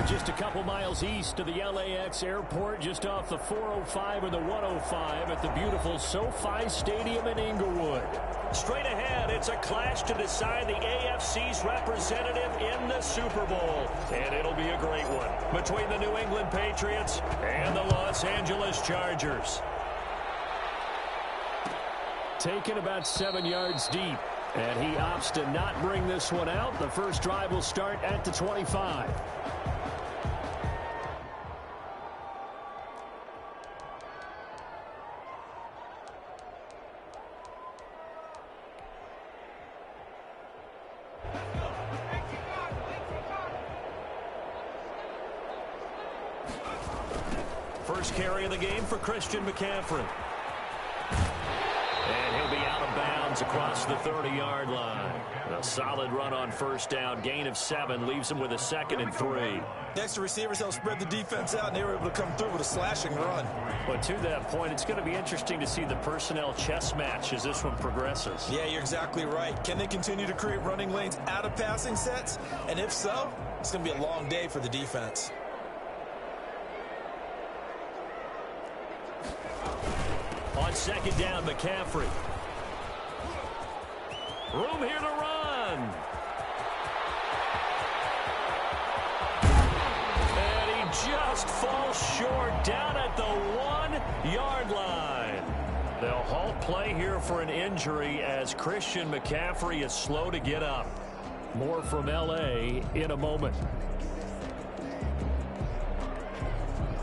just a couple miles east of the LAX airport, just off the 405 or the 105 at the beautiful SoFi Stadium in Inglewood. Straight ahead, it's a clash to decide the AFC's representative in the Super Bowl. And it'll be a great one between the New England Patriots and the Los Angeles Chargers. Taken about 7 yards deep. And he opts to not bring this one out. The first drive will start at the 25. First carry of the game for Christian McCaffrey. And he'll be out of bounds across the 30-yard line. A solid run on first down. Gain of 7 leaves him with a 2nd and 3. Next, the receivers help spread the defense out, and they were able to come through with a slashing run. But to that point, it's going to be interesting to see the personnel chess match as this one progresses. Yeah, you're exactly right. Can they continue to create running lanes out of passing sets? And if so, it's going to be a long day for the defense. On second down, McCaffrey. Room here to run. And he just falls short down at the 1-yard line. They'll halt play here for an injury as Christian McCaffrey is slow to get up. More from L.A. in a moment.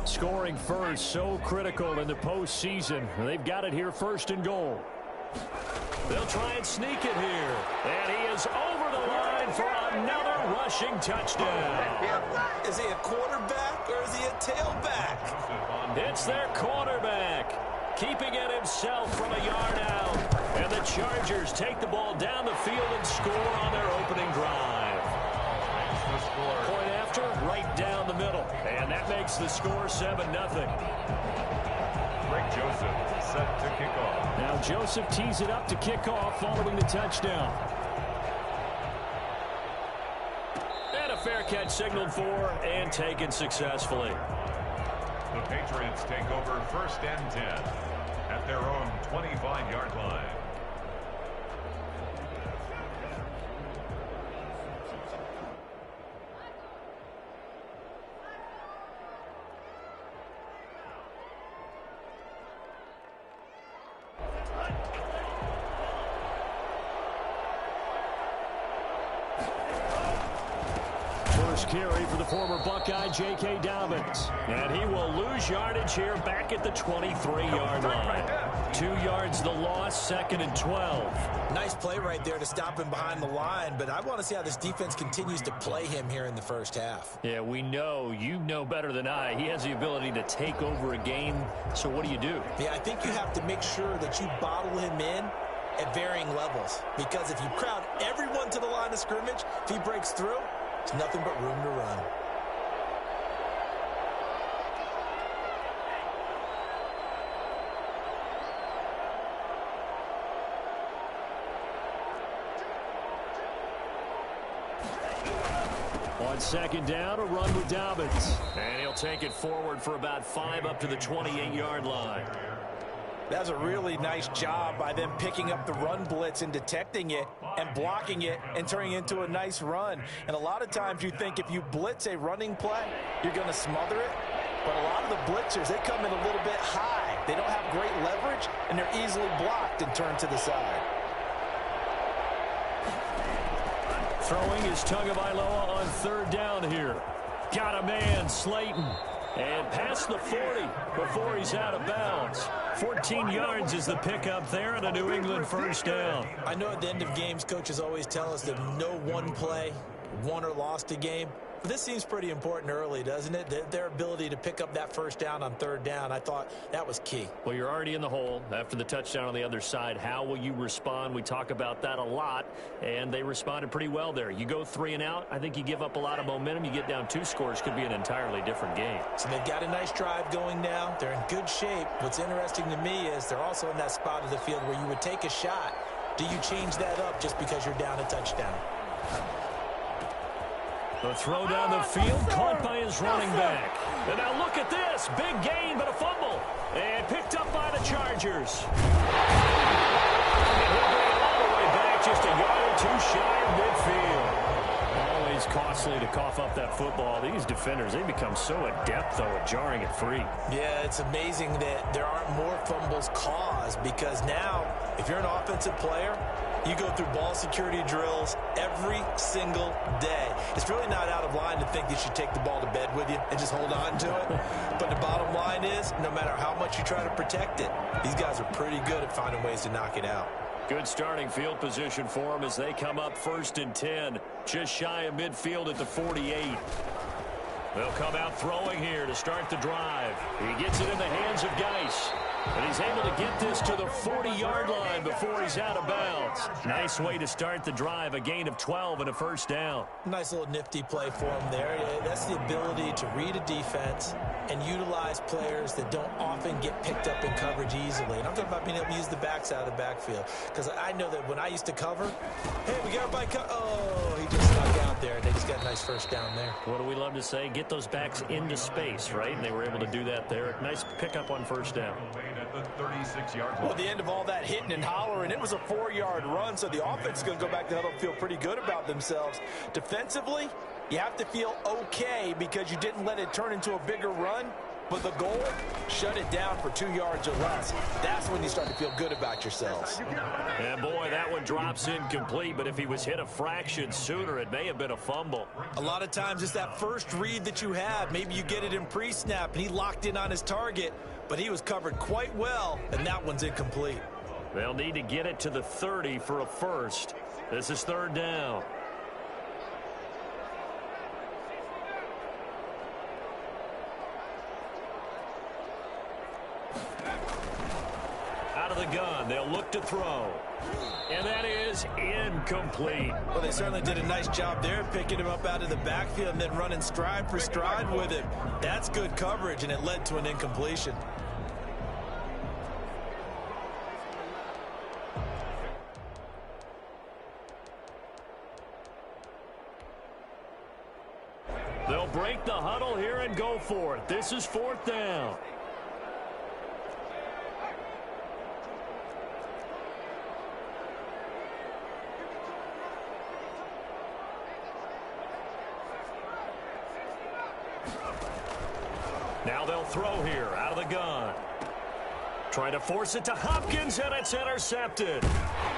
Scoring first, so critical in the postseason. They've got it here, 1st and goal. They'll try and sneak it here. And he is over the line for another rushing touchdown. Is he a quarterback or is he a tailback? It's their quarterback, keeping it himself from a yard out. And the Chargers take the ball down the field and score on their opening drive. Point after, right down the middle. And that makes the score 7-0. Greg Joseph set to kick off. Now Joseph tees it up to kick off following the touchdown. And a fair catch signaled for and taken successfully. The Patriots take over 1st and 10 at their own 25-yard line. Carry for the former Buckeye, J.K. Dobbins. And he will lose yardage here back at the 23-yard line. 2 yards the loss, 2nd and 12. Nice play right there to stop him behind the line, but I want to see how this defense continues to play him here in the first half. Yeah, we know, you know better than I, he has the ability to take over a game. So what do you do? Yeah, I think you have to make sure that you bottle him in at varying levels, because if you crowd everyone to the line of scrimmage, if he breaks through, it's nothing but room to run. On second down, a run with Dobbins. And he'll take it forward for about 5 up to the 28-yard line. That's a really nice job by them picking up the run blitz and detecting it and blocking it and turning it into a nice run. And a lot of times you think if you blitz a running play, you're going to smother it. But a lot of the blitzers, they come in a little bit high. They don't have great leverage, and they're easily blocked and turned to the side. Throwing is Tagovailoa on 3rd down here. Got a man, Slayton. And past the 40 before he's out of bounds. 14 yards is the pickup there and a New England first down. I know at the end of games, coaches always tell us that no one play won or lost a game. But this seems pretty important early, doesn't it? Their ability to pick up that first down on 3rd down, I thought that was key. Well, you're already in the hole after the touchdown on the other side. How will you respond? We talk about that a lot, and they responded pretty well there. You go 3 and out, I think you give up a lot of momentum. You get down 2 scores, could be an entirely different game. So they've got a nice drive going now. They're in good shape. What's interesting to me is they're also in that spot of the field where you would take a shot. Do you change that up just because you're down a touchdown? The throw down the field, caught by his running back. And now look at this. Big gain, but a fumble. And picked up by the Chargers. And he'll bring it all the way back, just a yard or two shy of midfield. Always costly to cough up that football. These defenders, they become so adept, though, at jarring it free. Yeah, it's amazing that there aren't more fumbles caused, because now, if you're an offensive player, you go through ball security drills every single day. It's really not out of line to think you should take the ball to bed with you and just hold on to it. But the bottom line is, no matter how much you try to protect it, these guys are pretty good at finding ways to knock it out. Good starting field position for them as they come up 1st and 10. Just shy of midfield at the 48. They'll come out throwing here to start the drive. He gets it in the hands of Geis. And he's able to get this to the 40-yard line before he's out of bounds. Nice way to start the drive, a gain of 12 and a first down. Nice little nifty play for him there. That's the ability to read a defense and utilize players that don't often get picked up in coverage easily. And I'm talking about being able to use the backs out of the backfield. Because I know that when I used to cover, hey, we got everybody oh, he just snuck out there, and they just got a nice first down there. What do we love to say? Get those backs into space, right? And they were able to do that there. Nice pickup on first down. At the 36-yard line. Well, at the end of all that hitting and hollering, it was a 4-yard run, so the offense is going to go back to huddle and feel pretty good about themselves. Defensively, you have to feel okay because you didn't let it turn into a bigger run, but the goal, shut it down for 2 yards or less. That's when you start to feel good about yourselves. And boy, that one drops incomplete, but if he was hit a fraction sooner, it may have been a fumble. A lot of times it's that first read that you have. Maybe you get it in pre-snap, and he locked in on his target, but he was covered quite well, and that one's incomplete. They'll need to get it to the 30 for a first. This is 3rd down. Out of the gun, they'll look to throw. And that is incomplete. Well, they certainly did a nice job there, picking him up out of the backfield and then running stride for stride with him. That's good coverage, and it led to an incompletion. They'll break the huddle here and go for it. This is 4th down. Now they'll throw here out of the gun. Trying to force it to Hopkins, and it's intercepted.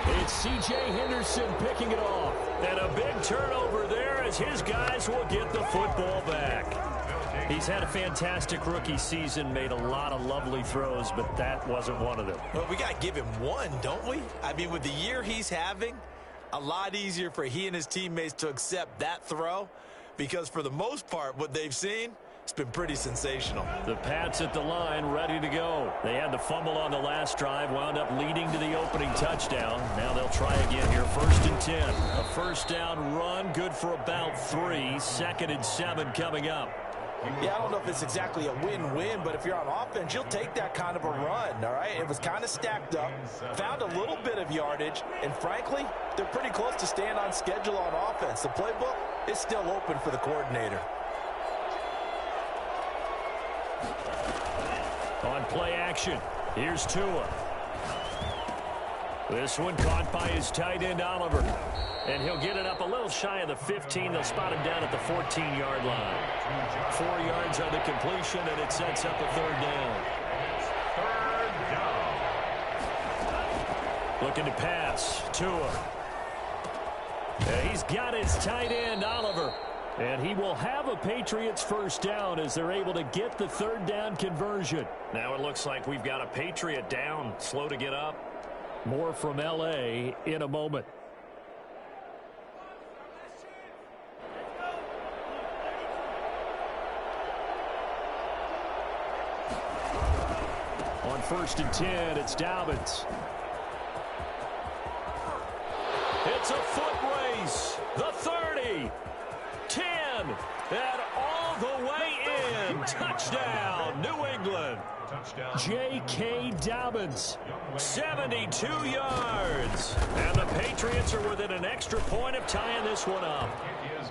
It's C.J. Henderson picking it off. And a big turnover there as his guys will get the football back. He's had a fantastic rookie season, made a lot of lovely throws, but that wasn't one of them. Well, we got to give him one, don't we? I mean, with the year he's having, a lot easier for he and his teammates to accept that throw, because for the most part, what they've seen, it's been pretty sensational. The Pats at the line, ready to go. They had the fumble on the last drive, wound up leading to the opening touchdown. Now they'll try again here, 1st and 10. A first down run, good for about 3. 2nd and 7 coming up. Yeah, I don't know if it's exactly a win-win, but if you're on offense, you'll take that kind of a run, all right? It was kind of stacked up, found a little bit of yardage, and frankly, they're pretty close to staying on schedule on offense. The playbook is still open for the coordinator. On play action, here's Tua. This one caught by his tight end, Oliver. And he'll get it up a little shy of the 15. They'll spot him down at the 14-yard line. 4 yards on the completion, and it sets up a 3rd down. 3rd down. Looking to pass, Tua. He's got his tight end, Oliver. And he will have a Patriots first down as they're able to get the 3rd down conversion. Now it looks like we've got a Patriot down, slow to get up. More from L.A. in a moment. On 1st and 10, it's Dobbins. It's a foot race. The 30. 10, and all the way in. Touchdown, New England. J.K. Dobbins, 72 yards. And the Patriots are within an extra point of tying this one up.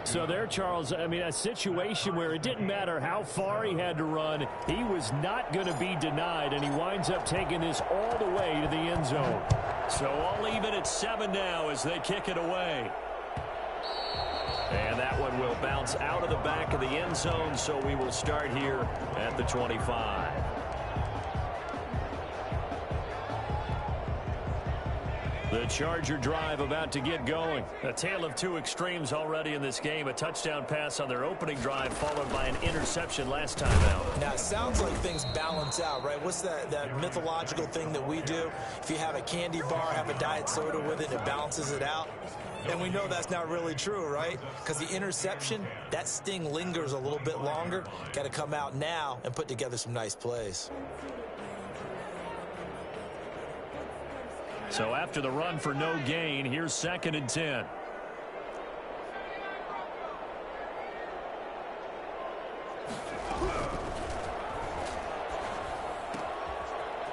So there, Charles, I mean, a situation where it didn't matter how far he had to run, he was not going to be denied, and he winds up taking this all the way to the end zone. So all even at 7 now as they kick it away. And that one will bounce out of the back of the end zone, so we will start here at the 25. The Charger drive about to get going. A tale of two extremes already in this game. A touchdown pass on their opening drive followed by an interception last time out. Now, it sounds like things balance out, right? What's that mythological thing that we do? If you have a candy bar, have a diet soda with it, it balances it out. And we know that's not really true, right? Because the interception, that sting lingers a little bit longer. Got to come out now and put together some nice plays. So after the run for no gain, here's 2nd and 10.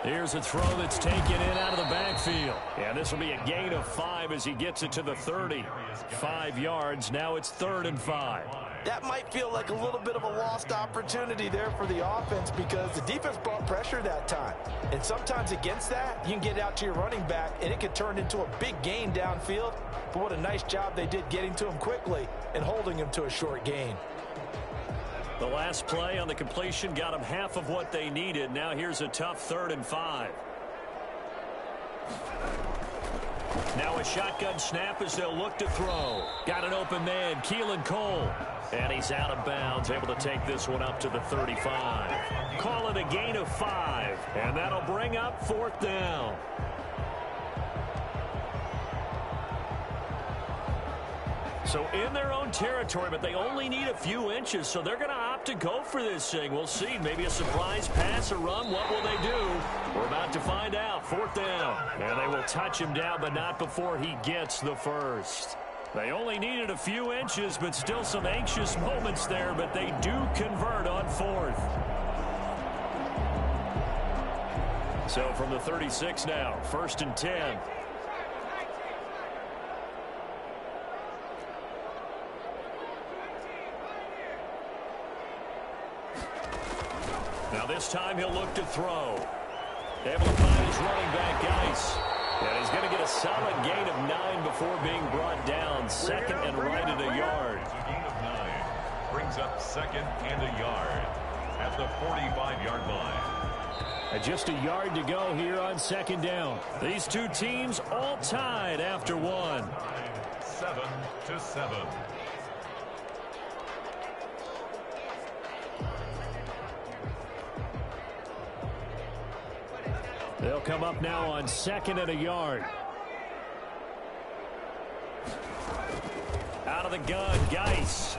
Here's a throw that's taken in out of the backfield. And this will be a gain of 5 as he gets it to the 30. 5 yards. Now it's 3rd and 5. That might feel like a little bit of a lost opportunity there for the offense because the defense brought pressure that time. And sometimes against that, you can get out to your running back, and it could turn into a big gain downfield. But what a nice job they did getting to him quickly and holding him to a short gain. The last play on the completion got them half of what they needed. Now here's a tough 3rd and 5. Now a shotgun snap as they'll look to throw. Got an open man, Keelan Cole. And he's out of bounds, able to take this one up to the 35. Call it a gain of 5. And that'll bring up 4th down. So in their own territory, but they only need a few inches, so they're going to opt to go for this thing. We'll see. Maybe a surprise pass or run. What will they do? We're about to find out. 4th down. And they will touch him down, but not before he gets the first. They only needed a few inches, but still some anxious moments there, but they do convert on 4th. So from the 36 now, 1st and 10. Now this time he'll look to throw. Able to find his running back, Geis. And he's going to get a solid gain of 9 before being brought down. 2nd and right at a yard. A gain of 9 brings up 2nd and a yard at the 45-yard line. Just a yard to go here on 2nd down. These two teams all tied after 1. 7-7. They'll come up now on 2nd and a yard. Out of the gun, Geis.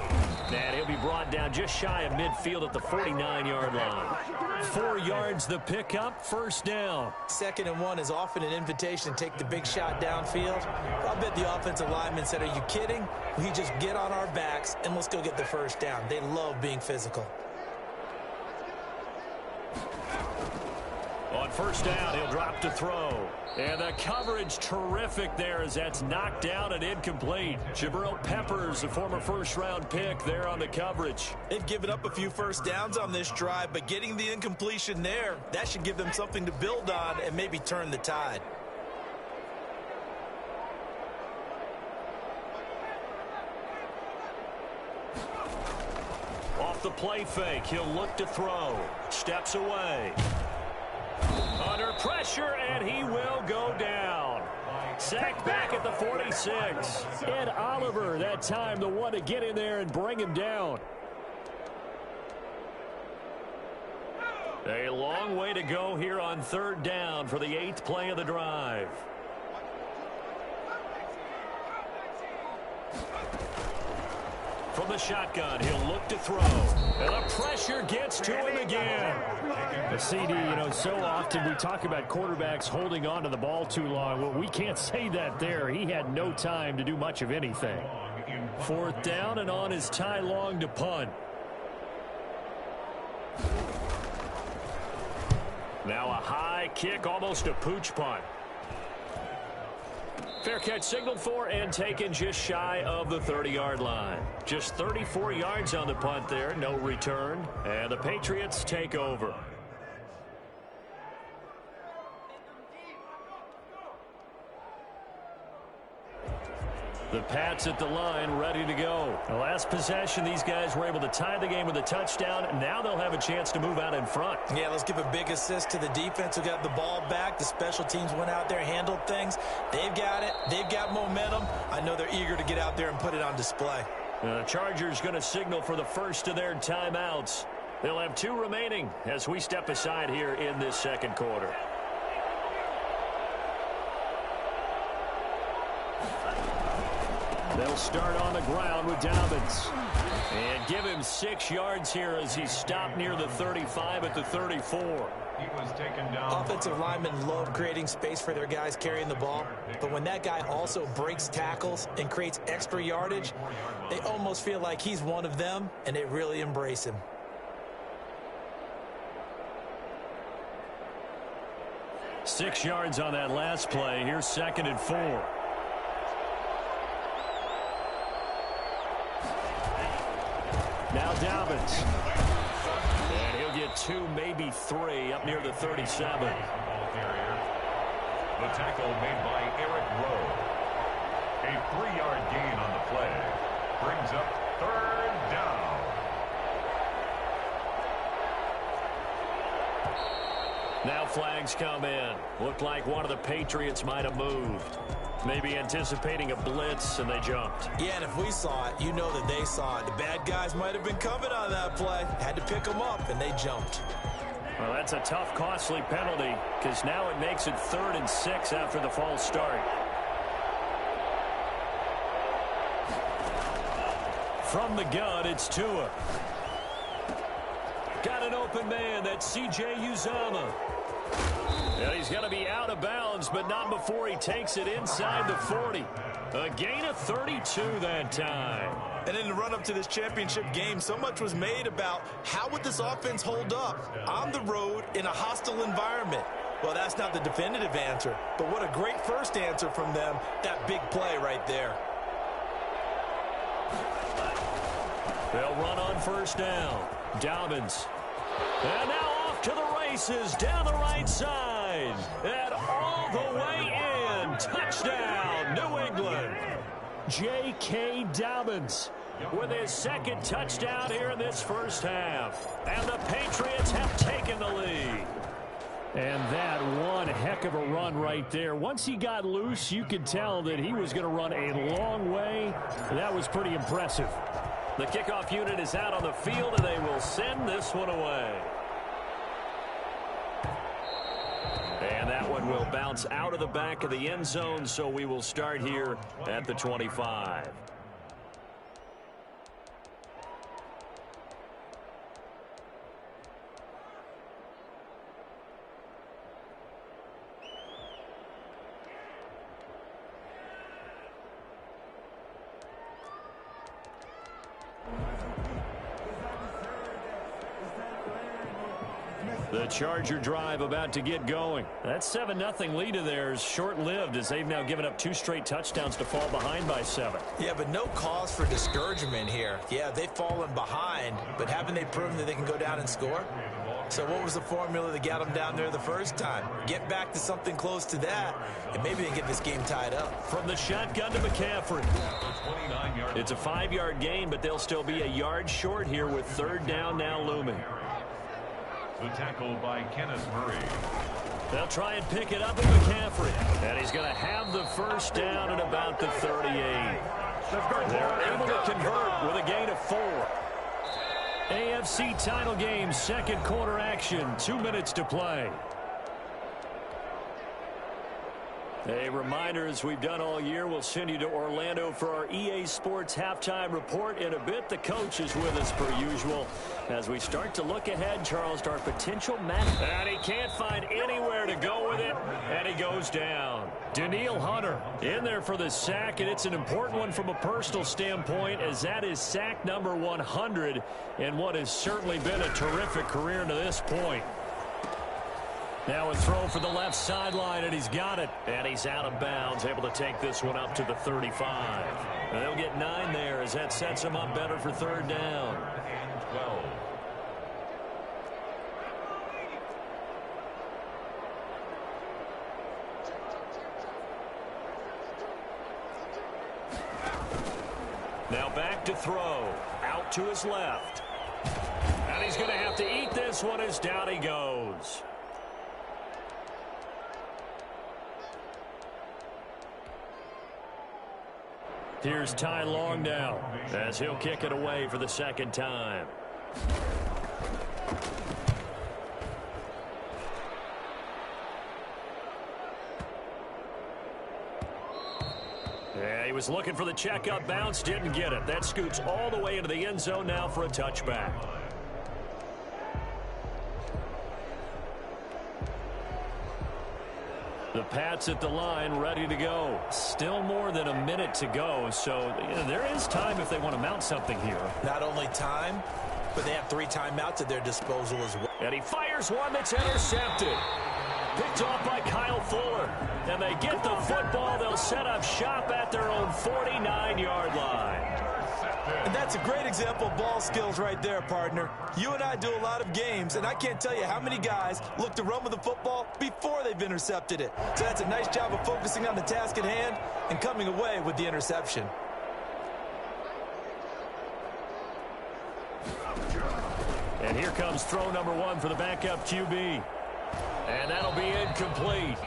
And he'll be brought down just shy of midfield at the 49-yard line. 4 yards the pickup, 1st down. 2nd and 1 is often an invitation to take the big shot downfield. I bet the offensive lineman said, are you kidding? We just get on our backs and let's go get the 1st down. They love being physical. On 1st down, he'll drop to throw. And the coverage terrific there as that's knocked down and incomplete. Jabril Peppers, a former 1st-round pick there on the coverage. They've given up a few 1st downs on this drive, but getting the incompletion there, that should give them something to build on and maybe turn the tide. Off the play fake, he'll look to throw. Steps away. Under pressure, and he will go down. Sacked back at the 46. Ed Oliver, that time, the one to get in there and bring him down. A long way to go here on 3rd down for the 8th play of the drive. From the shotgun, he'll look to throw. And the pressure gets to him again. The CD, so often we talk about quarterbacks holding on to the ball too long. Well, we can't say that there. He had no time to do much of anything. 4th down and on his Ty Long to punt. Now a high kick, almost a pooch punt. Fair catch signaled for and taken just shy of the 30-yard line. Just 34 yards on the punt there, no return. And the Patriots take over. The Pats at the line, ready to go. The last possession, these guys were able to tie the game with a touchdown. Now they'll have a chance to move out in front. Yeah, let's give a big assist to the defense who got the ball back. The special teams went out there, handled things. They've got it. They've got momentum. I know they're eager to get out there and put it on display. The Chargers going to signal for the first of their timeouts. They'll have 2 remaining as we step aside here in this second quarter. They'll start on the ground with Dobbins. And give him 6 yards here as he's stopped near the 35 at the 34. He was taken down. Offensive linemen love creating space for their guys carrying the ball. But when that guy also breaks tackles and creates extra yardage, they almost feel like he's one of them, and they really embrace him. Six yards on that last play. Here's 2nd and 4. Now Dobbins. And he'll get 2, maybe 3 up near the 37. The tackle made by Eric Rowe. A 3-yard gain on the play. Brings up 3rd down. Now flags come in. Looked like one of the Patriots might have moved. Maybe anticipating a blitz, and they jumped. Yeah, and if we saw it, you know that they saw it. The bad guys might have been coming on that play. Had to pick them up, and they jumped. Well, that's a tough, costly penalty, because now it makes it 3rd and 6 after the false start. From the gun, it's Tua. Got an open man. That's C.J. Uzomah. And he's going to be out of bounds, but not before he takes it inside the 40. A gain of 32 that time. And in the run-up to this championship game, so much was made about how would this offense hold up on the road in a hostile environment. Well, that's not the definitive answer, but what a great first answer from them, that big play right there. They'll run on 1st down. Dobbins. And now off to the races down the right side. And all the way in. Touchdown, New England. J.K. Dobbins with his 2nd touchdown here in this first half. And the Patriots have taken the lead. And that one heck of a run right there. Once he got loose, you could tell that he was going to run a long way. That was pretty impressive. The kickoff unit is out on the field, and they will send this one away. And that one will bounce out of the back of the end zone, so we will start here at the 25. The Charger drive about to get going. That 7-0 lead of theirs short-lived as they've now given up 2 straight touchdowns to fall behind by 7. Yeah, but no cause for discouragement here. Yeah, they've fallen behind, but haven't they proven that they can go down and score? So what was the formula that got them down there the first time? Get back to something close to that, and maybe they can get this game tied up. From the shotgun to McCaffrey. It's a 5-yard gain, but they'll still be a yard short here with 3rd down now looming. The tackle by Kenneth Murray. They'll try and pick it up with McCaffrey. And he's going to have the 1st down at about the 38. They're able to convert with a gain of 4. AFC title game, 2nd quarter action, 2 minutes to play. A reminder, as we've done all year, we'll send you to Orlando for our EA Sports halftime report in a bit. The coach is with us per usual. As we start to look ahead, Charles, to our potential match. And he can't find anywhere to go with it, and he goes down. Danielle Hunter in there for the sack, and it's an important one from a personal standpoint, as that is sack number 100 in what has certainly been a terrific career to this point. Now a throw for the left sideline, and he's got it. And he's out of bounds, able to take this one up to the 35. And they'll get 9 there as that sets him up better for third down. And 12. Now back to throw. Out to his left. And he's going to have to eat this one as down he goes. Here's Ty Long now as he'll kick it away for the second time. Yeah, he was looking for the checkup bounce, didn't get it. That scoots all the way into the end zone now for a touchback. The Pats at the line, ready to go. Still more than a minute to go, so there is time if they want to mount something here. Not only time, but they have 3 timeouts at their disposal as well. And he fires one that's intercepted. Picked off by Kyle Fuller. And they get the football. They'll set up shop at their own 49-yard line. And that's a great example of ball skills right there, partner. You and I do a lot of games, and I can't tell you how many guys look to run with the football before they've intercepted it. So that's a nice job of focusing on the task at hand and coming away with the interception. And here comes throw number 1 for the backup QB. And that'll be incomplete.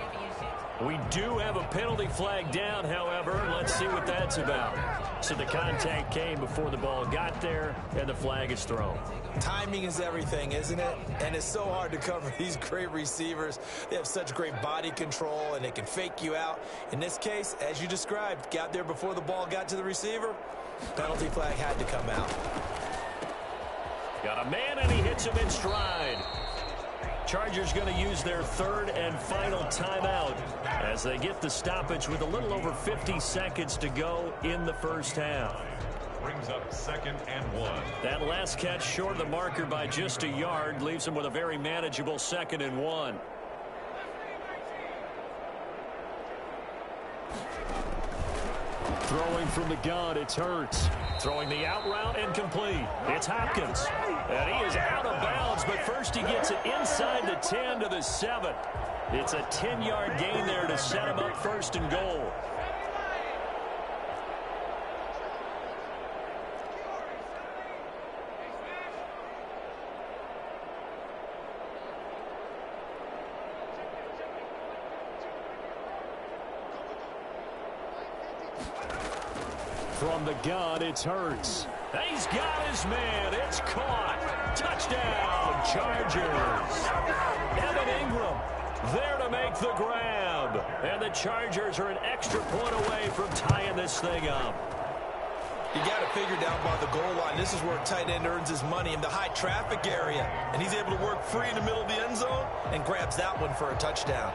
We do have a penalty flag down, however. Let's see what that's about. So the contact came before the ball got there, and the flag is thrown. Timing is everything, isn't it? And it's so hard to cover these great receivers. They have such great body control, and they can fake you out. In this case, as you described, got there before the ball got to the receiver. Penalty flag had to come out. Got a man, and he hits him in stride. Chargers going to use their 3rd and final timeout as they get the stoppage with a little over 50 seconds to go in the first half. Brings up 2nd and 1. That last catch short of the marker by just a yard leaves them with a very manageable 2nd and 1. Throwing from the gun, it's Hurts. Throwing the out route incomplete. It's Hopkins. And he is out of bounds, but first he gets it inside the 10 to the 7. It's a 10-yard gain there to set him up 1st and goal. From the gun, it's Hurts. He's got his man. It's caught. Touchdown, Chargers. Evan Ingram there to make the grab. And the Chargers are an extra point away from tying this thing up. You got to figure down by the goal line. This is where a tight end earns his money in the high traffic area. And he's able to work free in the middle of the end zone and grabs that one for a touchdown.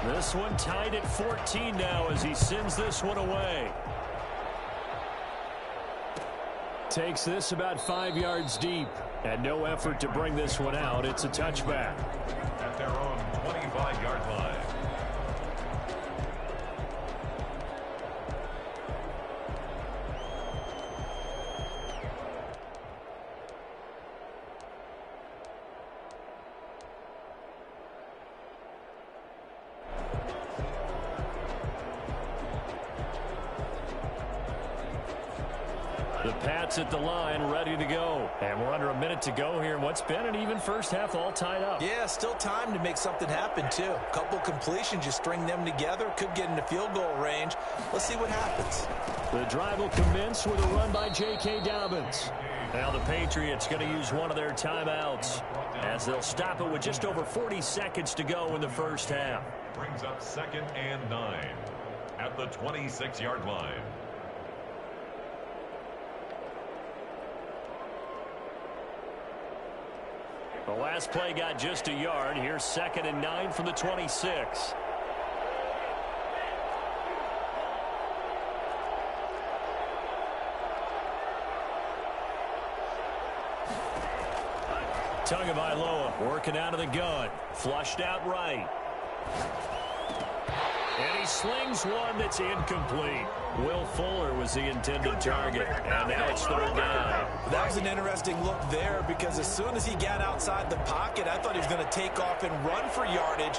This one tied at 14 now as he sends this one away. Takes this about 5 yards deep. And no effort to bring this one out. It's a touchback. At their own 25-yard line. The Pats at the line, ready to go. And we're under a minute to go here in what's been an even first half, all tied up. Yeah, still time to make something happen, too. A couple completions, you string them together, could get into field goal range. Let's see what happens. The drive will commence with a run by J.K. Dobbins. Now the Patriots going to use one of their timeouts as they'll stop it with just over 40 seconds to go in the first half. Brings up 2nd and 9 at the 26-yard line. The last play got just a yard. Here's 2nd and 9 from the 26. Tagovailoa working out of the gun. Flushed out right. And he slings one that's incomplete. Will Fuller was the intended target. And now it's 3rd down. That was an interesting look there because as soon as he got outside the pocket, I thought he was going to take off and run for yardage.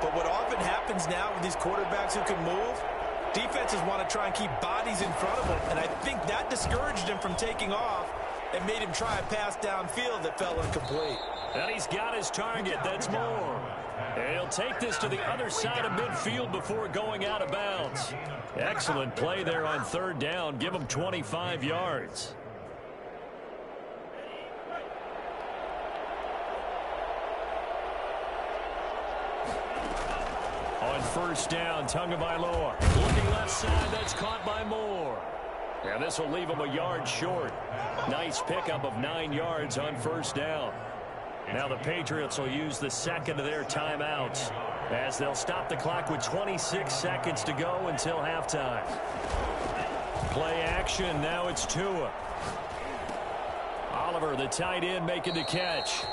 But what often happens now with these quarterbacks who can move, defenses want to try and keep bodies in front of them. And I think that discouraged him from taking off and made him try a pass downfield that fell incomplete. And he's got his target. That's Moore. And he'll take this to the other side of midfield before going out of bounds. Excellent play there on 3rd down. Give him 25 yards. On 1st down, Tagovailoa looking left side. That's caught by Moore. And this will leave him a yard short. Nice pickup of 9 yards on 1st down. Now the Patriots will use the 2nd of their timeouts as they'll stop the clock with 26 seconds to go until halftime. Play action. Now it's Tua. Oliver, the tight end, making the catch.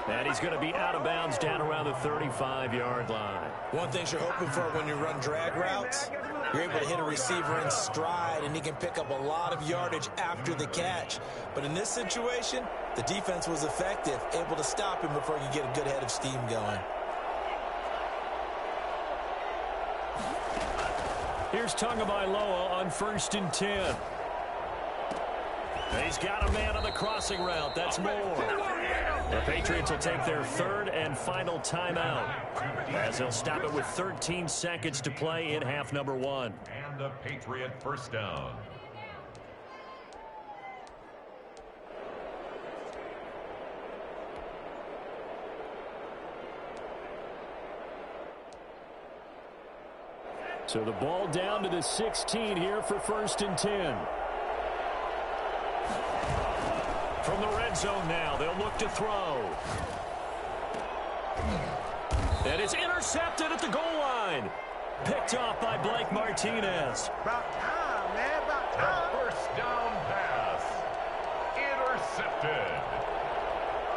And he's going to be out of bounds down around the 35-yard line. One thing you're hoping for when you run drag routes, you're able to hit a receiver in stride, and he can pick up a lot of yardage after the catch. But in this situation, the defense was effective, able to stop him before he could get a good head of steam going. Here's Tagovailoa on 1st and 10. He's got a man on the crossing route. That's Moore. The Patriots will take their 3rd and final timeout as they'll stop it with 13 seconds to play in half number 1. And a Patriot 1st down. So the ball down to the 16 here for 1st and 10. From the red zone now, they'll look to throw. And it's intercepted at the goal line. Picked off by Blake Martinez. About time, man, about time. The 1st down pass. Intercepted.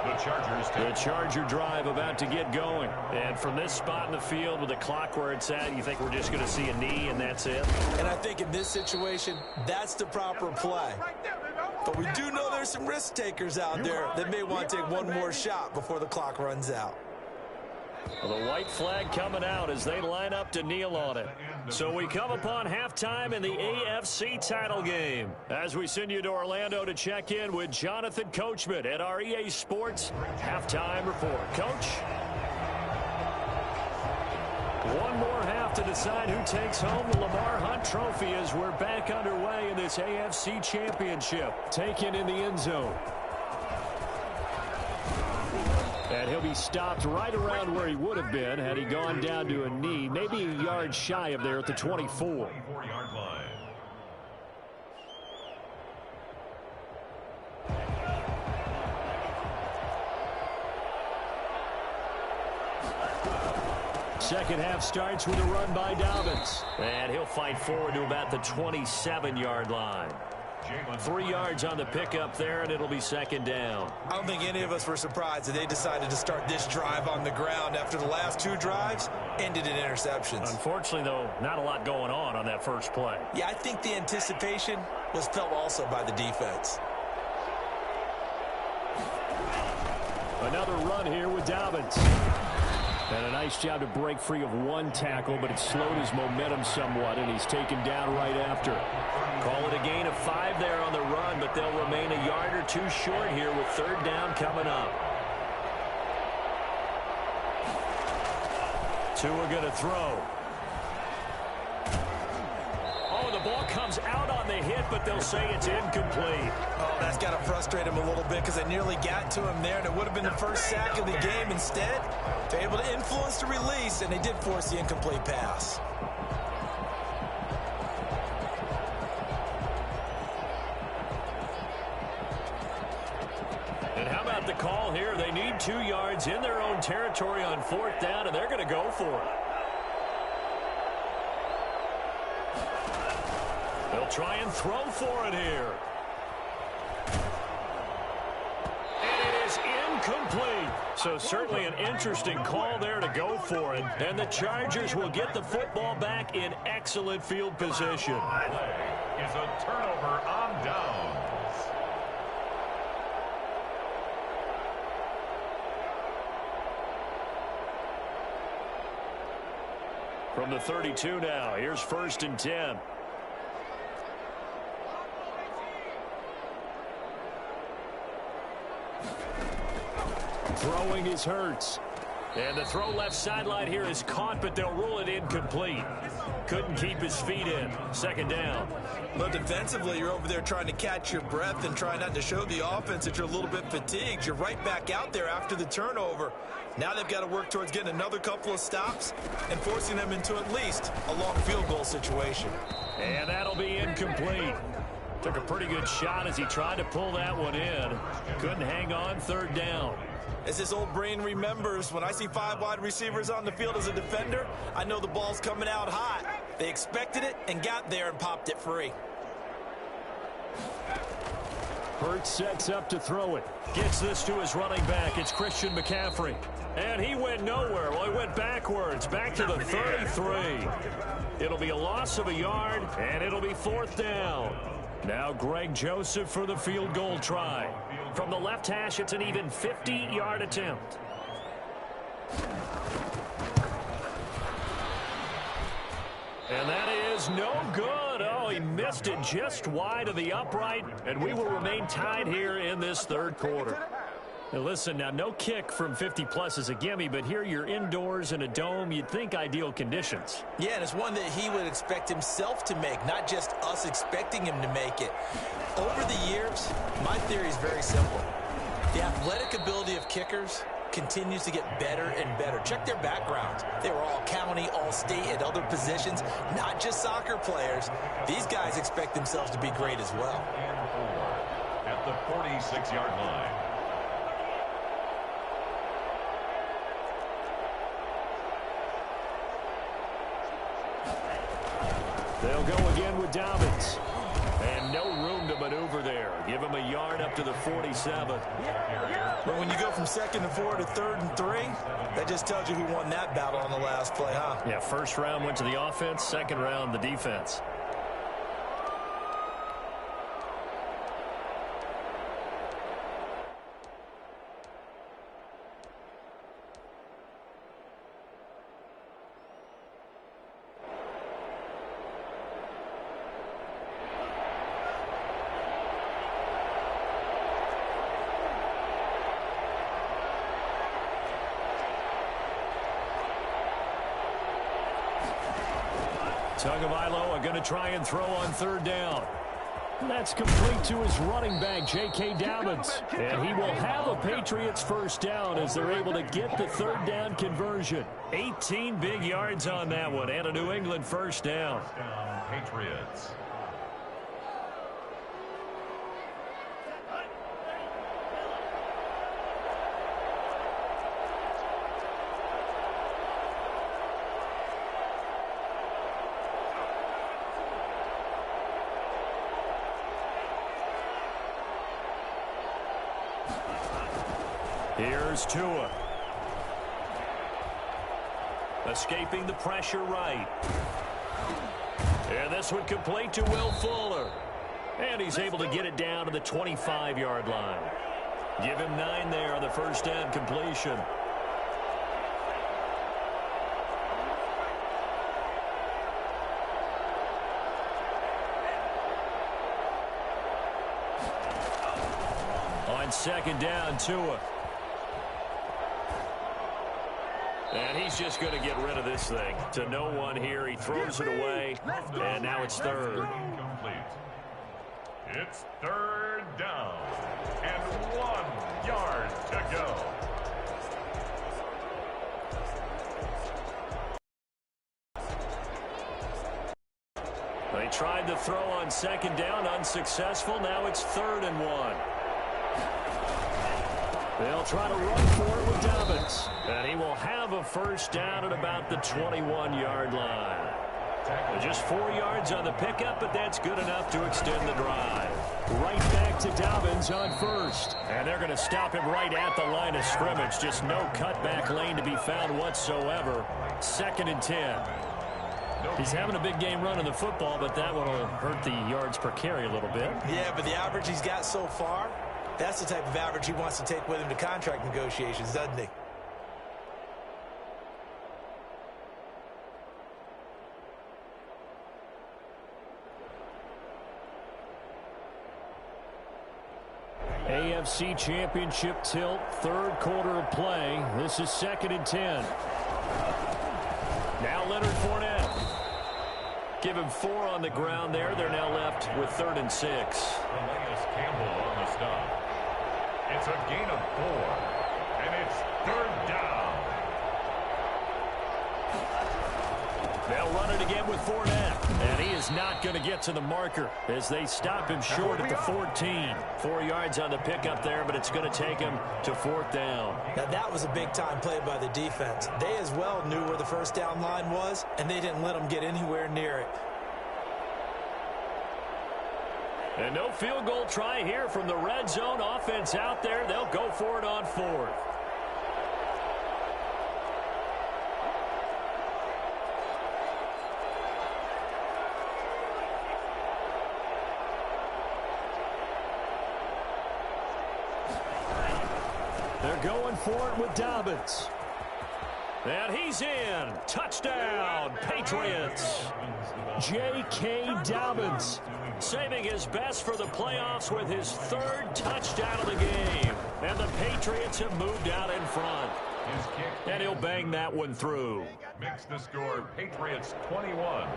The Charger drive about to get going. And from this spot in the field with the clock where it's at, you think we're just going to see a knee and that's it? And I think in this situation, that's the proper play. But we do know there's some risk takers out there that may want to take one more shot before the clock runs out. Well, the white flag coming out as they line up to kneel on it. So we come upon halftime in the AFC title game as we send you to Orlando to check in with Jonathan Coachman at our EA Sports halftime report. Coach? One more half to decide who takes home the Lamar Hunt Trophy as we're back underway in this AFC Championship. Taken in the end zone. And he'll be stopped right around where he would have been had he gone down to a knee, maybe a yard shy of there at the 24. 24-yard line. Second half starts with a run by Dobbins. And he'll fight forward to about the 27-yard line. 3 yards on the pickup there, and it'll be 2nd down. I don't think any of us were surprised that they decided to start this drive on the ground after the last 2 drives ended in interceptions. Unfortunately, though, not a lot going on that first play. Yeah, I think the anticipation was felt also by the defense. Another run here with Dobbins. And a nice job to break free of one tackle, but it slowed his momentum somewhat, and he's taken down right after. Call it a gain of 5 there on the run, but they'll remain a yard or 2 short here with 3rd down coming up. Tua going to throw. Oh, the ball comes out on the hit, but they'll say it's incomplete. Oh, that's got to frustrate him a little bit because they nearly got to him there, and it would have been the first sack of the game. Instead, they're able to influence the release, and they did force the incomplete pass. And how about the call here? They need gain 2 yards in their own territory on 4th down, and they're going to go for it. They'll try and throw for it here. And it is incomplete. So certainly an interesting call there to go for it. And the Chargers will get the football back in excellent field position. Is a turnover on downs. From the 32 now, here's 1st and 10. Throwing is Hurts. And the throw left sideline here is caught, but they'll rule it incomplete. Couldn't keep his feet in. 2nd down. But defensively, you're over there trying to catch your breath and try not to show the offense that you're a little bit fatigued. You're right back out there after the turnover. Now they've got to work towards getting another couple of stops and forcing them into at least a long field goal situation. And that'll be incomplete. Took a pretty good shot as he tried to pull that one in. Couldn't hang on. 3rd down. As his old brain remembers, when I see 5 wide receivers on the field as a defender, I know the ball's coming out hot. They expected it and got there and popped it free. Hurts sets up to throw it. Gets this to his running back. It's Christian McCaffrey. And he went nowhere. Well, he went backwards. Back to the 33. It'll be a loss of a yard, and it'll be 4th down. Now Greg Joseph for the field goal try. From the left hash, it's an even 50-yard attempt. And that is no good. Oh, he missed it just wide of the upright, and we will remain tied here in this 3rd quarter. Now listen, now no kick from 50-plus is a gimme, but here you're indoors in a dome. You'd think ideal conditions. Yeah, and it's one that he would expect himself to make, not just us expecting him to make it. Over the years, my theory is very simple. The athletic ability of kickers continues to get better and better. Check their backgrounds. They were all county, all state, at other positions, not just soccer players. These guys expect themselves to be great as well. And 4 at the 46-yard line. They'll go again with Dobbins. And no room to maneuver there. Give him a yard up to the 47. But when you go from 2nd and 4 to 3rd and 3, that just tells you who won that battle on the last play, huh? Yeah, 1st round went to the offense, 2nd round the defense. Tagovailoa are going to try and throw on 3rd down. That's complete to his running back, J.K. Dobbins. And he will have a Patriots 1st down as they're able to get the 3rd down conversion. 18 big yards on that one and a New England 1st down. Patriots. Here's Tua. Escaping the pressure right. And this one complete to Will Fuller. And he's able to get it down to the 25-yard line. Give him 9 there on the 1st down completion. On 2nd down, Tua. And he's just going to get rid of this thing. To no one here. He throws it away. And now it's 3rd. Complete. It's 3rd down. And 1 yard to go. They tried to throw on 2nd down. Unsuccessful. Now it's 3rd and 1. They'll try to run for it with Dobbins. And he will have a first down at about the 21-yard line. Just 4 yards on the pickup, but that's good enough to extend the drive. Right back to Dobbins on first. And they're going to stop him right at the line of scrimmage. Just no cutback lane to be found whatsoever. 2nd and 10. He's having a big game running the football, but that one will hurt the yards per carry a little bit. Yeah, but the average he's got so far, that's the type of average he wants to take with him to contract negotiations, doesn't he? AFC Championship tilt, 3rd quarter of play. This is 2nd and 10. Now Leonard Fournette. Give him 4 on the ground there. They're now left with 3rd and 6. Campbell on the stop. It's a gain of 4. And it's 3rd down. They'll run it again with Fournette. And he is not going to get to the marker as they stop him short at the 14. 4 yards on the pickup there, but it's going to take him to 4th down. Now that was a big-time play by the defense. They as well knew where the first down line was, and they didn't let them get anywhere near it. And no field goal try here from the red zone offense out there. They'll go for it on 4th. They're going for it with Dobbins. And he's in. Touchdown, Patriots. J.K. Dobbins saving his best for the playoffs with his 3rd touchdown of the game. And the Patriots have moved out in front. And he'll bang that one through. Makes the score Patriots 21,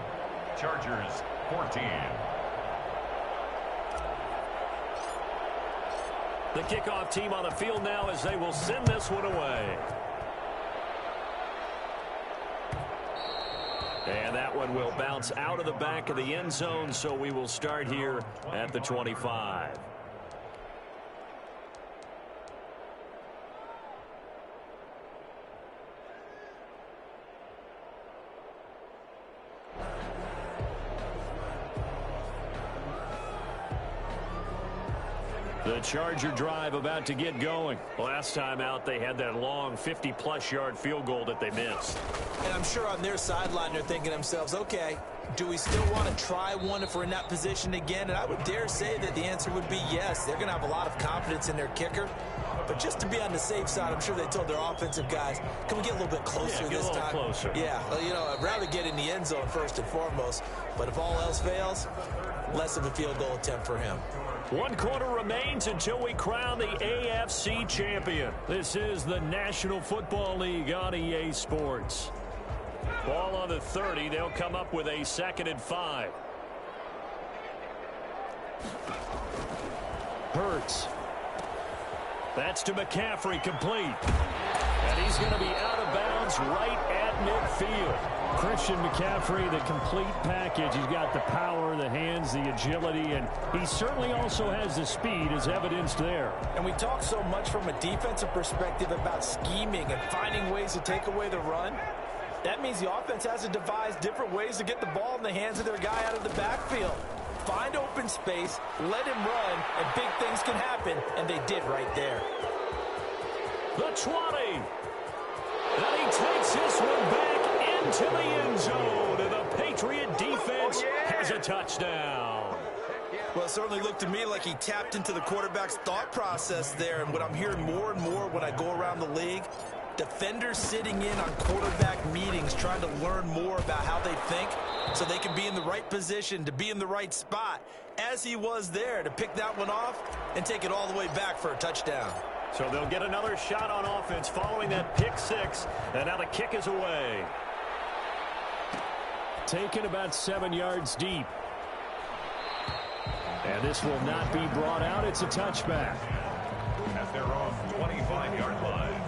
Chargers 14. The kickoff team on the field now as they will send this one away. And that one will bounce out of the back of the end zone, so we will start here at the 25. The Charger drive about to get going. Last time out, they had that long 50-plus yard field goal that they missed. And I'm sure on their sideline they're thinking to themselves, okay, do we still want to try one if we're in that position again? And I would dare say that the answer would be yes. They're going to have a lot of confidence in their kicker. But just to be on the safe side, I'm sure they told their offensive guys, can we get a little bit closer this time? Closer. Yeah, well, you know, I'd rather get in the end zone first and foremost. But if all else fails, less of a field goal attempt for him. 1 quarter remains until we crown the AFC champion. This is the National Football League on EA Sports. Ball on the 30. They'll come up with a 2nd and 5. Hurts. That's to McCaffrey, complete. And he's going to be out of bounds right at midfield. Christian McCaffrey, the complete package. He's got the power, the hands, the agility, and he certainly also has the speed as evidenced there. And we talk so much from a defensive perspective about scheming and finding ways to take away the run. That means the offense has to devise different ways to get the ball in the hands of their guy out of the backfield. Find open space, let him run, and big things can happen, and they did right there. The 20. And he takes this one back into the end zone, and the Patriot defense has a touchdown. Well, it certainly looked to me like he tapped into the quarterback's thought process there, and what I'm hearing more and more when I go around the league, defenders sitting in on quarterback meetings trying to learn more about how they think so they can be in the right position to be in the right spot, as he was there to pick that one off and take it all the way back for a touchdown. So they'll get another shot on offense following that pick 6, and now the kick is away. Taken about 7 yards deep. And this will not be brought out. It's a touchback. At their own 25-yard line.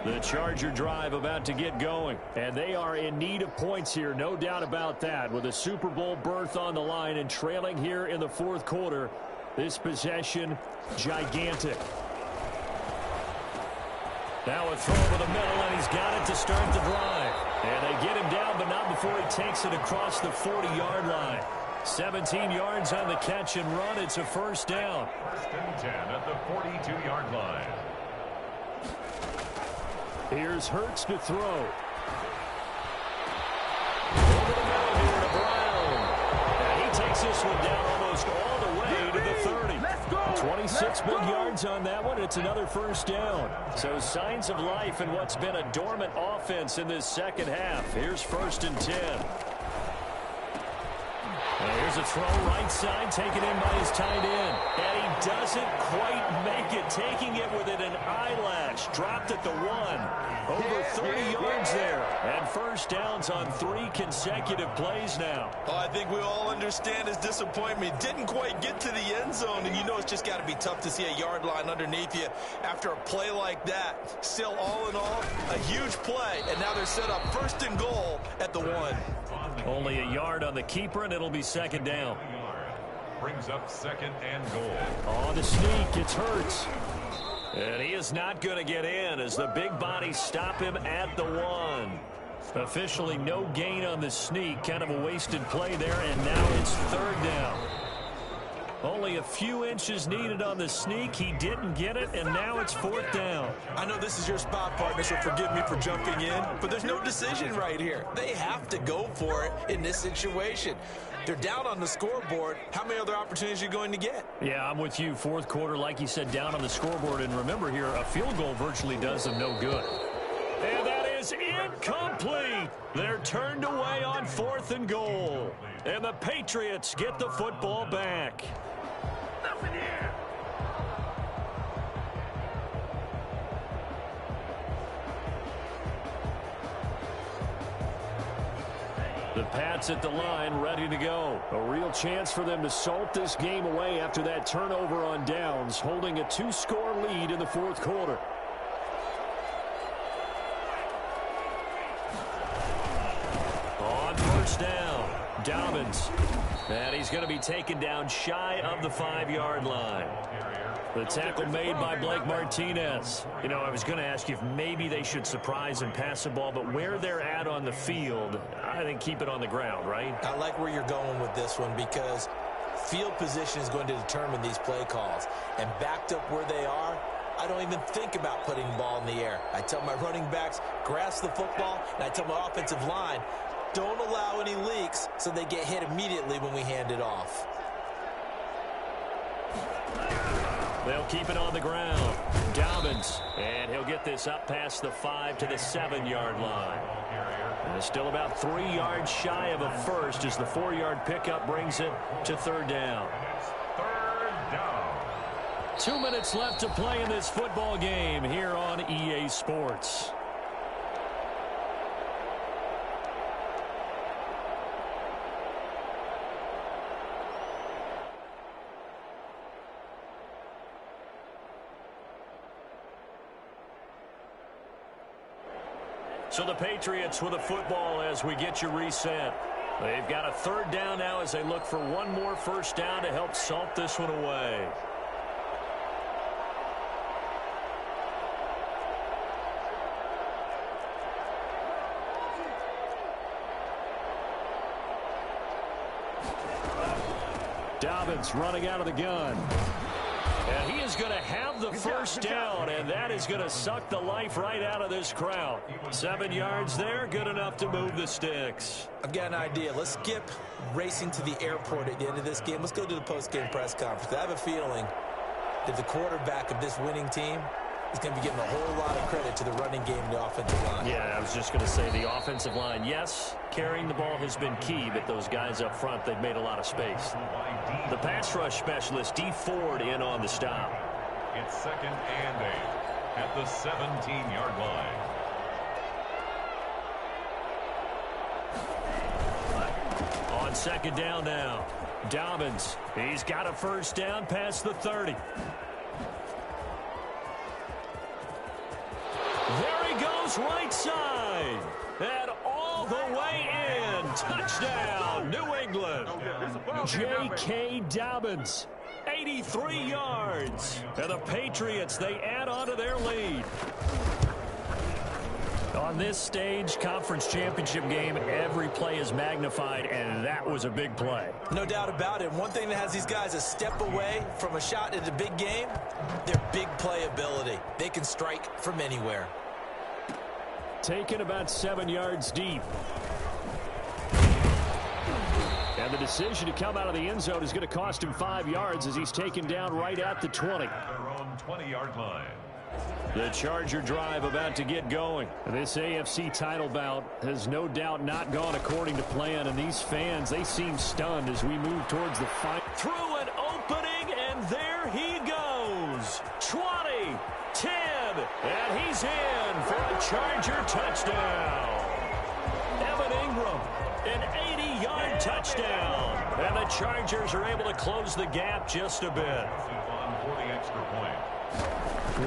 The Charger drive about to get going, and they are in need of points here, no doubt about that. With a Super Bowl berth on the line and trailing here in the fourth quarter, this possession gigantic. Now a throw over the middle, and he's got it to start the drive. And they get him down, but not before he takes it across the 40-yard line. 17 yards on the catch and run. It's a first down. First and 10 at the 42-yard line. Here's Hurts to throw. Over the middle here to Brown. And he takes this one down almost all the way to the 30. Let's go. 26 big yards on that one. It's another first down. So signs of life in what's been a dormant offense in this second half. Here's first and 10. And here's a throw right side, taken in by his tight end. And he doesn't quite make it, taking it within an eyelash. Dropped at the 1. Over 30 yards there. And first downs on 3 consecutive plays now. Oh, I think we all understand his disappointment. Didn't quite get to the end zone, and you know it's just got to be tough to see a yard line underneath you after a play like that. Still, all in all, a huge play, and now they're set up first and goal at the 1. Only a yard on the keeper, and it'll be second down. Brings up second and goal. On the sneak, it's Hurts. And he is not going to get in as the big bodies stop him at the 1. Officially no gain on the sneak. Kind of a wasted play there, and now it's third down. Only a few inches needed on the sneak. He didn't get it, and now it's fourth down. I know this is your spot, partner, so forgive me for jumping in, but there's no decision right here. They have to go for it in this situation. They're down on the scoreboard. How many other opportunities are you going to get? Yeah, I'm with you. Fourth quarter, like you said, down on the scoreboard. And remember here, a field goal virtually does them no good. And that is incomplete. They're turned away on fourth and goal. And the Patriots get the football back. Nothing here. The Pats at the line, ready to go. A real chance for them to salt this game away after that turnover on downs, holding a 2-score lead in the fourth quarter. On first down, Dobbins. And he's going to be taken down shy of the 5-yard line. The tackle made by Blake Martinez. You know, I was going to ask you if maybe they should surprise and pass the ball, but where they're at on the field, I think keep it on the ground, right? I like where you're going with this one because field position is going to determine these play calls. And backed up where they are, I don't even think about putting the ball in the air. I tell my running backs, grasp the football, and I tell my offensive line, don't allow any leaks so they get hit immediately when we hand it off. They'll keep it on the ground. Dobbins, and he'll get this up past the 5 to the 7-yard line. And still about 3 yards shy of a first as the 4-yard pickup brings it to third down. Third down. 2 minutes left to play in this football game here on EA Sports. So the Patriots with a football as we get you reset. They've got a third down now as they look for one more first down to help salt this one away. Dobbins running out of the gun. And he is going to have the first down, and that is going to suck the life right out of this crowd. 7 yards there, good enough to move the sticks. I've got an idea. Let's skip racing to the airport at the end of this game. Let's go to the post-game press conference. I have a feeling that the quarterback of this winning team is going to be giving a whole lot of credit to the running game and the offensive line. Yeah, I was just going to say the offensive line, yes, carrying the ball has been key, but those guys up front, they've made a lot of space. The pass rush specialist, D. Ford, in on the stop. It's second and 8 at the 17-yard line. On second down now, Dobbins. He's got a first down past the 30. There he goes right side. And all the way in. Touchdown, New England. J.K. Dobbins, 83 yards. And the Patriots, they add on to their lead. On this stage, conference championship game, every play is magnified, and that was a big play. No doubt about it. One thing that has these guys a step away from a shot in the big game, their big play ability. They can strike from anywhere. Taken about 7 yards deep. And the decision to come out of the end zone is going to cost him 5 yards as he's taken down right at the 20. Their own 20-yard line. The Charger drive about to get going. This AFC title bout has no doubt not gone according to plan, and these fans, they seem stunned as we move towards the final. Through an opening, and there he goes. 20, 10, and he's in for a Charger touchdown. Evan Ingram, an 80-yard touchdown. And the Chargers are able to close the gap just a bit. On for the extra point.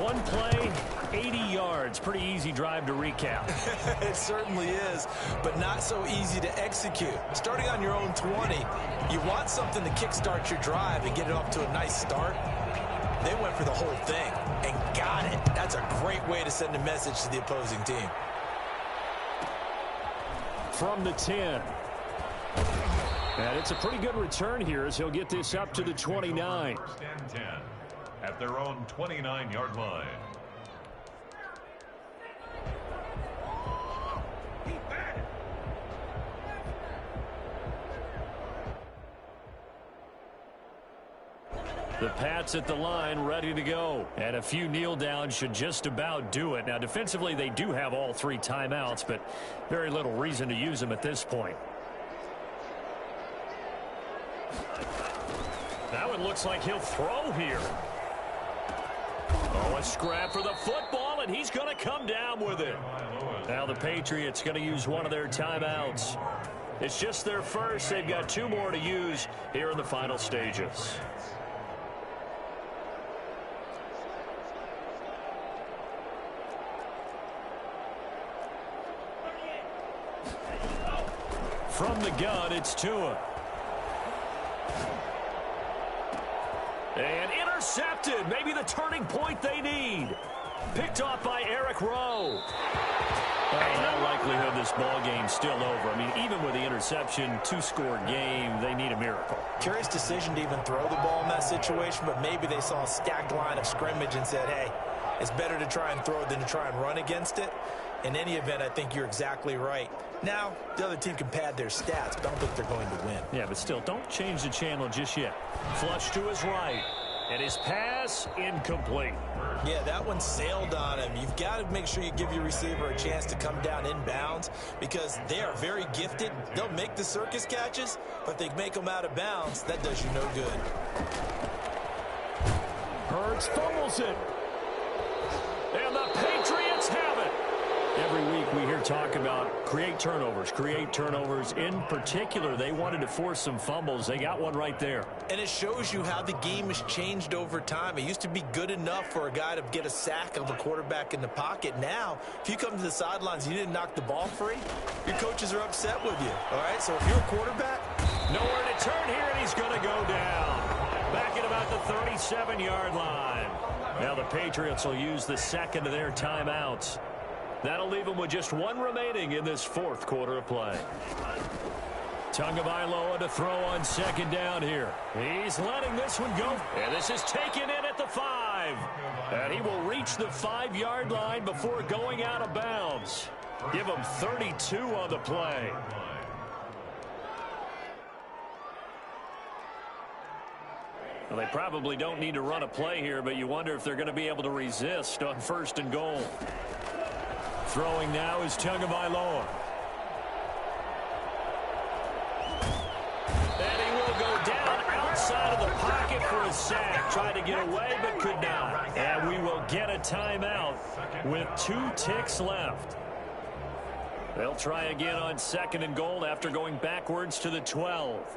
One play, 80 yards. Pretty easy drive to recap. It certainly is, but not so easy to execute. Starting on your own 20, you want something to kickstart your drive and get it off to a nice start. They went for the whole thing and got it. That's a great way to send a message to the opposing team. From the 10. And it's a pretty good return here as he'll get this up to the 29. First and 10 at their own 29-yard line. The Pats at the line ready to go. And a few kneel downs should just about do it. Now, defensively, they do have all 3 timeouts, but very little reason to use them at this point. Now it looks like he'll throw here. Oh, a scrap for the football, and he's going to come down with it. Now the Patriots going to use one of their timeouts. It's just their first. They've got 2 more to use here in the final stages. From the gun, it's Tua. And intercepted. Maybe the turning point they need. Picked off by Eric Rowe. In all likelihood, this ball game's still over. I mean, even with the interception, 2-score game, they need a miracle. Curious decision to even throw the ball in that situation, but maybe they saw a stacked line of scrimmage and said, hey, it's better to try and throw than to try and run against it. In any event, I think you're exactly right. Now, the other team can pad their stats, but I don't think they're going to win. Yeah, but still, don't change the channel just yet. Flush to his right. And his pass, incomplete. Yeah, that one sailed on him. You've got to make sure you give your receiver a chance to come down inbounds because they are very gifted. They'll make the circus catches, but they make them out of bounds. That does you no good. Hurts fumbles it. And the Patriots have it. Every week we hear talk about create turnovers. In particular, they wanted to force some fumbles. They got one right there. And it shows you how the game has changed over time. It used to be good enough for a guy to get a sack of a quarterback in the pocket. Now, if you come to the sidelines and you didn't knock the ball free, your coaches are upset with you. All right, so if you're a quarterback, nowhere to turn here, and he's going to go down. Back at about the 37-yard line. Now the Patriots will use the second of their timeouts. That'll leave them with just 1 remaining in this 4th quarter of play. Tagovailoa to throw on second down here. He's letting this one go. And this is taken in at the 5. And he will reach the 5-yard line before going out of bounds. Give him 32 on the play. Well, they probably don't need to run a play here, but you wonder if they're going to be able to resist on 1st and goal. Throwing now is Tagovailoa. And he will go down outside of the pocket for a sack. Tried to get away, but could not. And we will get a timeout with 2 ticks left. They'll try again on 2nd and goal after going backwards to the 12.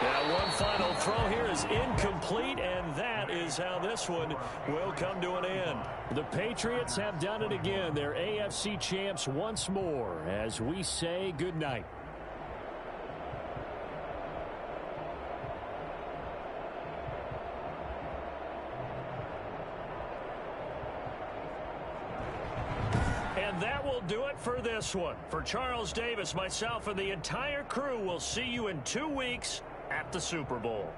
Now one final throw here is incomplete, and that is how this one will come to an end. The Patriots have done it again. They're AFC champs once more as we say goodnight. And that will do it for this one. For Charles Davis, myself, and the entire crew, we'll see you in 2 weeks at the Super Bowl.